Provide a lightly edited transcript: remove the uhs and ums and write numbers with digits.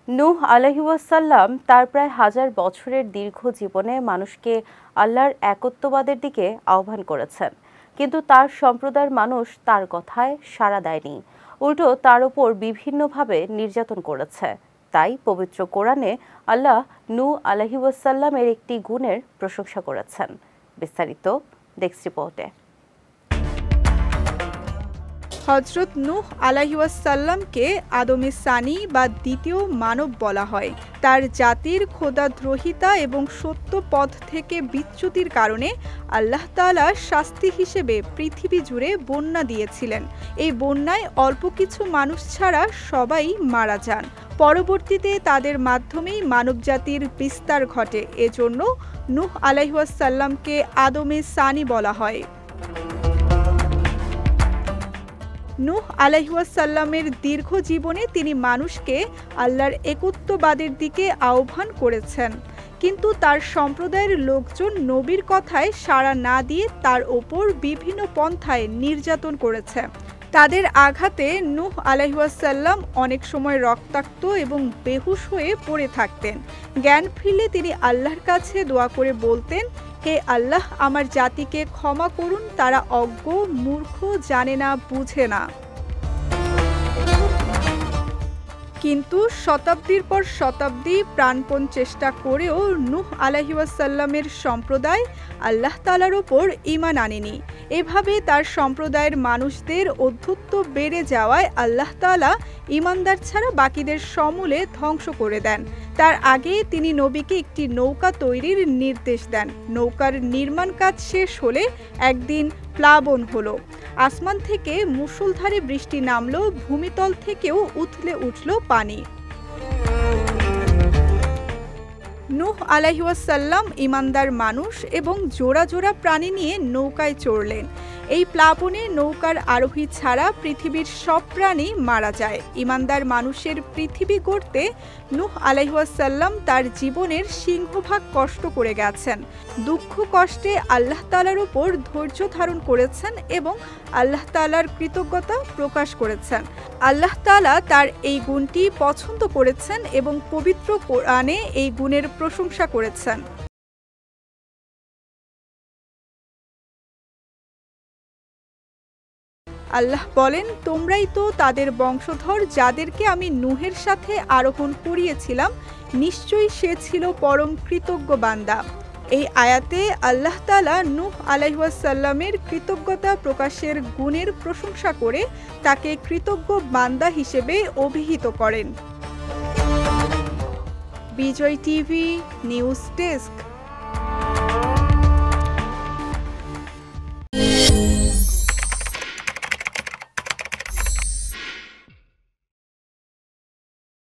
নূহ আলাইহিওয়াসাল্লাম তার প্রায় 1000 বছরের দীর্ঘ জীবনে মানুষকে আল্লাহর একত্ববাদের দিকে আহ্বান করেছেন, কিন্তু তার সম্প্রদায়ের মানুষ তার কথায় সাড়া দেয়নি, উল্টো তার উপর বিভিন্নভাবে নির্যাতন করেছে। তাই পবিত্র কোরআনে আল্লাহ নূহ আলাইহিওয়াসাল্লামের একটি গুণের প্রশংসা করেছেন। বিস্তারিত ডেস্ক রিপোর্টে। হযরত নূহ আলাইহিওয়াসাল্লামকে আদমে সানি বা দ্বিতীয় মানব বলা হয়। তার জাতির খোদাদ্রোহিতা এবং সত্য পথ থেকে বিচ্যুতির কারণে আল্লাহ তাআলা শাস্তি হিসেবে পৃথিবী জুড়ে বন্যা দিয়েছিলেন। এই বন্যায় অল্প কিছু মানুষ ছাড়া সবাই মারা যান। পরবর্তীতে তাদের মাধ্যমেই মানবজাতির বিস্তার ঘটে। এজন্য নূহ আলাইহিওয়াসাল্লামকে আদমে সানি বলা হয়। নূহ আলাইহিওয়াসাল্লামের দীর্ঘ জীবনে তিনি মানুষকে আল্লাহর একত্ববাদের দিকে আহ্বান করেছেন, কিন্তু তার সম্প্রদায়ের লোকজন নবীর কথায় সাড়া না দিয়ে তার ওপর বিভিন্ন পন্থায় নির্যাতন করেছে। তাদের আঘাতে নূহ আলাইহিওয়াসাল্লাম অনেক সময় রক্তাক্ত এবং বেহুশ হয়ে পড়ে থাকতেন। জ্ঞান ফিরলে তিনি আল্লাহর কাছে দোয়া করে বলতেন, হে আল্লাহ, আমার জাতিকে ক্ষমা করুন, তারা অজ্ঞ, মূর্খ, জানে না, বুঝে না। কিন্তু শতাব্দীর পর শতাব্দী প্রাণপণ চেষ্টা করেও নূহ আলাইহিওয়াসাল্লামের সম্প্রদায় আল্লাহ তাআলার ওপর ঈমান আনেনি। এভাবে তার সম্প্রদায়ের মানুষদের অধ্যত্ব বেড়ে যাওয়ায় আল্লাহ তাআলা ঈমানদার ছাড়া বাকিদের সমূলে ধ্বংস করে দেন। তার আগে তিনি নবীকে একটি নৌকা তৈরির নির্দেশ দেন। নৌকার নির্মাণ কাজ শেষ হলে একদিন প্লাবন হলো। আসমান থেকে মুষলধারে বৃষ্টি নামলো, ভূমিতল থেকেও উথলে উঠল পানি। নূহ আলাইহিওয়াসাল্লাম ঈমানদার মানুষ এবং জোড়া জোড়া প্রাণী নিয়ে নৌকায় চড়লেন। এই প্লাবনে নৌকার আরোহী ছাড়া পৃথিবীর সব প্রাণী মারা যায়। ঈমানদার মানুষের পৃথিবী গড়তে নূহ আলাইহিওয়াসাল্লাম তার জীবনের সিংহভাগ কষ্ট করে গেছেন। দুঃখ কষ্টে আল্লাহ তাআলার উপর ধৈর্য ধারণ করেছেন এবং আল্লাহ তাআলার কৃতজ্ঞতা প্রকাশ করেছেন। আল্লাহ তাআলা তার এই গুণটি পছন্দ করেছেন এবং পবিত্র কোরআনে এই গুণের প্রশংসা করেছেন। আল্লাহ বলেন, তোমরাই তো তাদের বংশধর যাদেরকে আমি নূহের সাথে আরোহণ করিয়েছিলাম, নিশ্চয়ই সে ছিল পরম কৃতজ্ঞ বান্দা। এই আয়াতে আল্লাহ তাআলা নূহ আলাইহিওয়াসাল্লামের কৃতজ্ঞতা প্রকাশের গুণের প্রশংসা করে তাকে কৃতজ্ঞ বান্দা হিসেবে অভিহিত করেন। বিজয় টিভি নিউজ ডেস্ক।